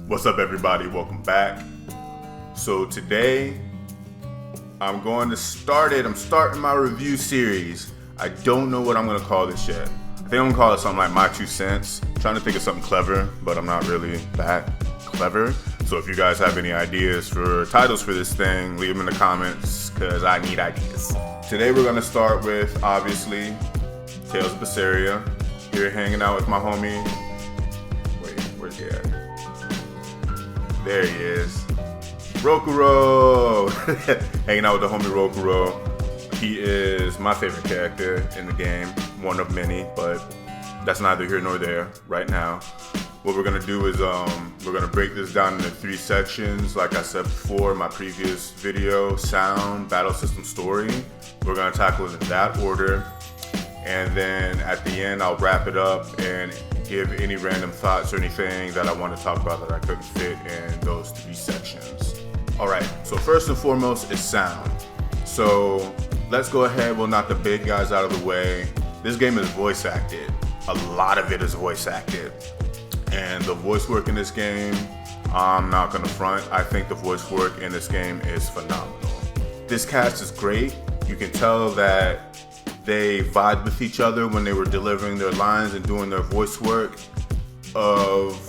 What's up, everybody? Welcome back. So today I'm starting my review series. I don't know what I'm gonna call this yet. I think I'm gonna call it something like My 2 Cents. I'm trying to think of something clever, but I'm not really that clever. So if you guys have any ideas for titles for this thing, leave them in the comments, because I need ideas. Today we're gonna start with, obviously, Tales of Berseria. Here hanging out with my homie. Wait, where's he at? There he is. Rokuro! Hanging out with the homie Rokuro. He is my favorite character in the game. One of many, but that's neither here nor there right now. What we're gonna do is we're gonna break this down into 3 sections. Like I said before in my previous video, sound, battle system, story. We're gonna tackle it in that order. And then at the end, I'll wrap it up and give any random thoughts or anything that I want to talk about that I couldn't fit in those 3 sections. All right, so first and foremost is sound. So let's go ahead, we'll knock the big guys out of the way. This game is voice acted. A lot of it is voice acted. And the voice work in this game, I'm not gonna front. I think the voice work in this game is phenomenal. This cast is great. You can tell that they vibed with each other when they were delivering their lines and doing their voice work. Of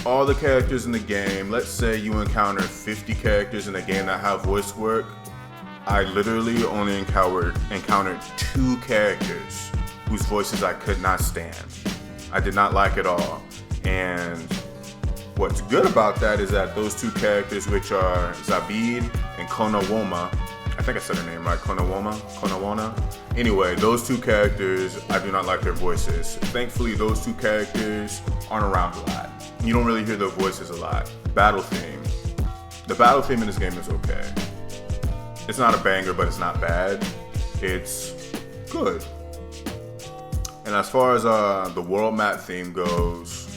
all the characters in the game, let's say you encounter 50 characters in a game that have voice work, I literally only encountered 2 characters whose voices I could not stand. I did not like at all. And what's good about that is that those 2 characters, which are Zabid and Konawoma, I think I said her name right, Konawana. Anyway, those 2 characters, I do not like their voices. Thankfully, those 2 characters aren't around a lot. You don't really hear their voices a lot. Battle theme. The battle theme in this game is okay. It's not a banger, but it's not bad. It's good. And as far as the world map theme goes,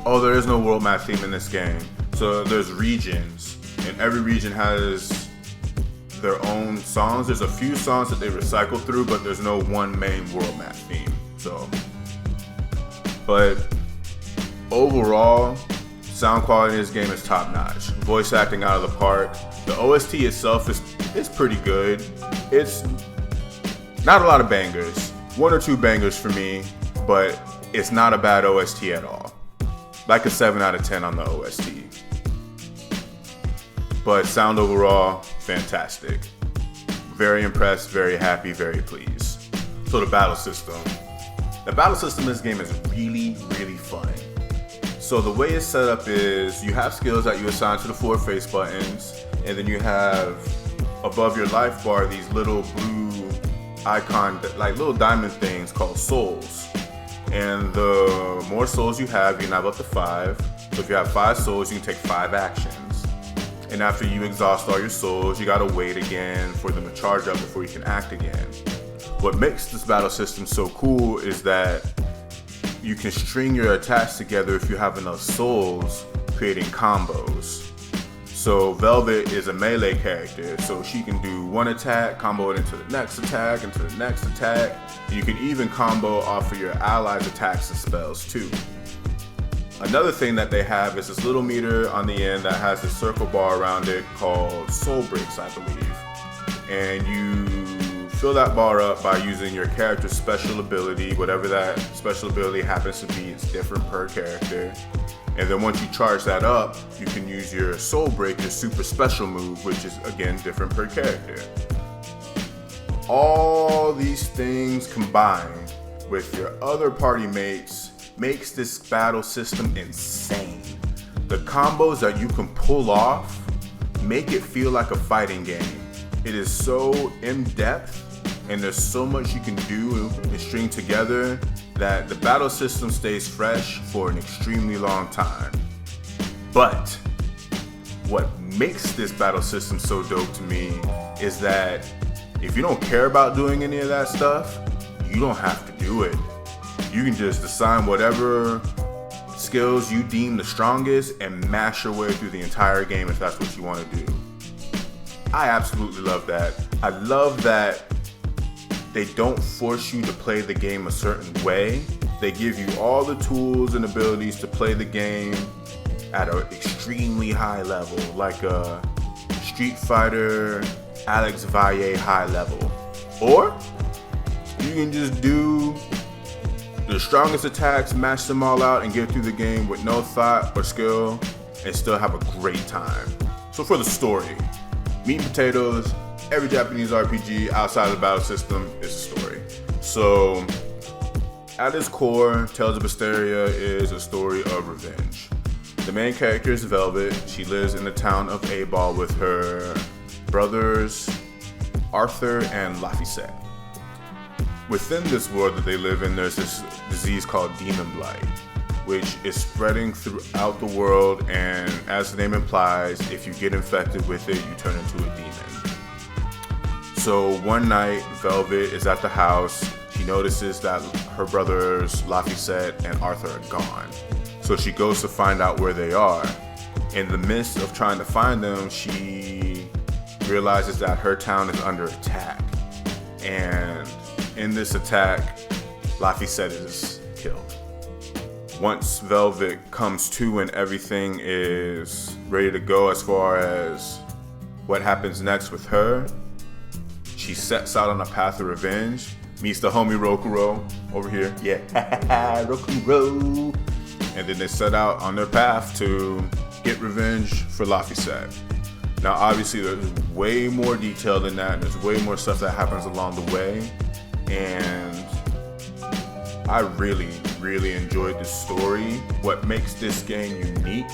there is no world map theme in this game. So there's regions, and every region has their own songs. There's a few songs that they recycle through, but there's no one main world map theme. But overall, sound quality in this game is top notch. Voice acting out of the park. The OST itself is pretty good. It's not a lot of bangers. 1 or 2 bangers for me, but it's not a bad OST at all. Like a 7 out of 10 on the OST. But sound overall, fantastic. Very impressed, very happy, very pleased. So the battle system. The battle system in this game is really, really fun. So the way it's set up is you have skills that you assign to the 4 face buttons, and then you have above your life bar these little blue icon, like little diamond things called souls. And the more souls you have, you can have up to 5. So if you have 5 souls, you can take 5 actions. And after you exhaust all your souls, you gotta wait again for them to charge up before you can act again. What makes this battle system so cool is that you can string your attacks together if you have enough souls, creating combos. So Velvet is a melee character, so she can do 1 attack, combo it into the next attack, into the next attack. And you can even combo off of your allies' attacks and spells too. Another thing that they have is this little meter on the end that has a circle bar around it called soul breaks, I believe. And you fill that bar up by using your character's special ability, whatever that special ability happens to be. It's different per character. And then once you charge that up, you can use your soul break, your super special move, which is again different per character. All these things combined with your other party mates makes this battle system insane. The combos that you can pull off make it feel like a fighting game. It is so in-depth, and there's so much you can do and string together that the battle system stays fresh for an extremely long time. But what makes this battle system so dope to me is that if you don't care about doing any of that stuff, you don't have to do it. You can just assign whatever skills you deem the strongest and mash your way through the entire game if that's what you want to do. I absolutely love that. I love that they don't force you to play the game a certain way. They give you all the tools and abilities to play the game at an extremely high level, like a Street Fighter Alex Valle high level. Or you can just do the strongest attacks, match them all out, and get through the game with no thought or skill and still have a great time. So for the story, meat and potatoes, every Japanese RPG outside of the battle system is a story. So at its core, Tales of Berseria is a story of revenge. The main character is Velvet. She lives in the town of A-Ball with her brothers Arthur and Laphicet. Within this world that they live in, there's this disease called Demon Blight, which is spreading throughout the world, and as the name implies, if you get infected with it, you turn into a demon. So one night, Velvet is at the house. She notices that her brothers Laphicet and Arthur are gone. So she goes to find out where they are. In the midst of trying to find them, she realizes that her town is under attack. And in this attack, Laphicet is killed. Once Velvet comes to and everything is ready to go as far as what happens next with her, she sets out on a path of revenge, meets the homie Rokuro over here. Yeah, Rokuro. And then they set out on their path to get revenge for Laphicet. Now, obviously, there's way more detail than that, and there's way more stuff that happens along the way. And I really, really enjoyed this story. What makes this game unique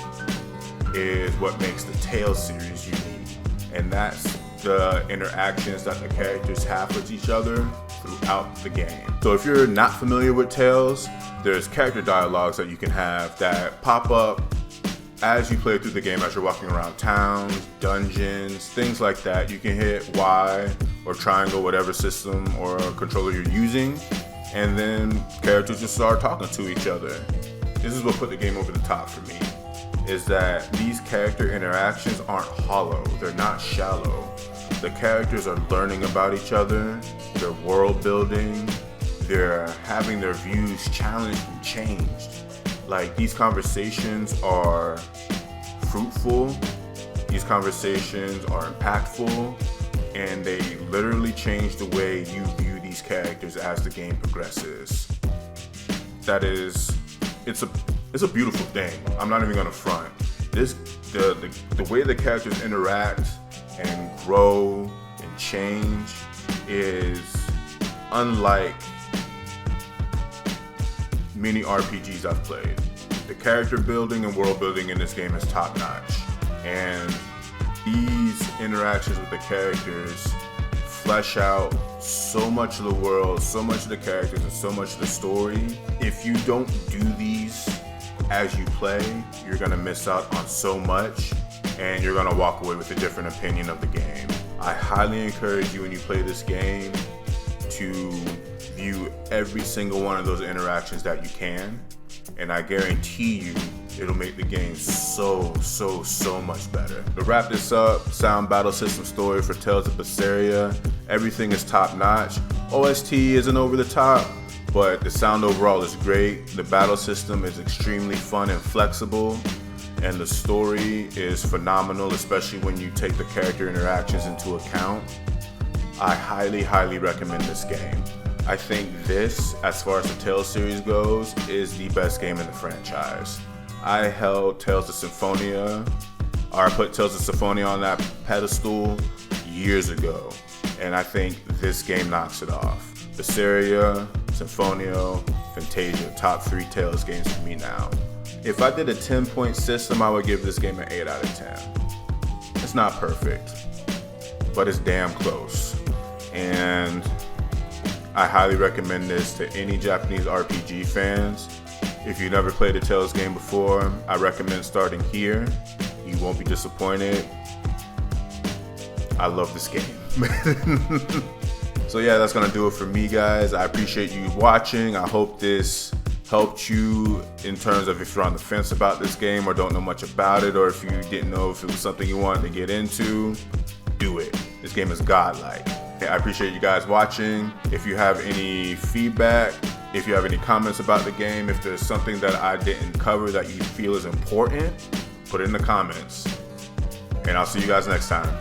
is what makes the Tales series unique. And that's the interactions that the characters have with each other throughout the game. So if you're not familiar with Tales, there's character dialogues that you can have that pop up as you play through the game, as you're walking around towns, dungeons, things like that. You can hit Y or triangle, whatever system or controller you're using, and then characters just start talking to each other. This is what put the game over the top for me, is that these character interactions aren't hollow, they're not shallow. The characters are learning about each other, they're world building, they're having their views challenged and changed. Like, these conversations are fruitful, these conversations are impactful, and they literally change the way you view these characters as the game progresses. It's a beautiful thing. I'm not even gonna front. The way the characters interact and grow and change is unlike many RPGs I've played. The character building and world building in this game is top notch, and these interactions with the characters flesh out so much of the world, so much of the characters, and so much of the story. If you don't do these as you play, you're gonna miss out on so much, and you're gonna walk away with a different opinion of the game. I highly encourage you, when you play this game, to view every single one of those interactions that you can, and I guarantee you it'll make the game so much better. To wrap this up, sound, battle system, story for Tales of Berseria, everything is top notch. OST isn't over the top, but the sound overall is great. The battle system is extremely fun and flexible, and the story is phenomenal, especially when you take the character interactions into account. I highly recommend this game. I think this, as far as the Tales series goes, is the best game in the franchise. I held Tales of Symphonia, or I put Tales of Symphonia on that pedestal years ago, and I think this game knocks it off. Berseria, Symphonia, Fantasia, top 3 Tales games for me now. If I did a 10-point system, I would give this game an 8 out of 10. It's not perfect, but it's damn close. And I highly recommend this to any Japanese RPG fans. If you've never played a Tales game before, I recommend starting here. You won't be disappointed. I love this game. So yeah, that's gonna do it for me, guys. I appreciate you watching. I hope this helped you in terms of if you're on the fence about this game or don't know much about it, or if you didn't know if it was something you wanted to get into, do it. This game is godlike. I appreciate you guys watching. If you have any feedback, If you have any comments about the game, if there's something that I didn't cover that you feel is important, put it in the comments. And I'll see you guys next time.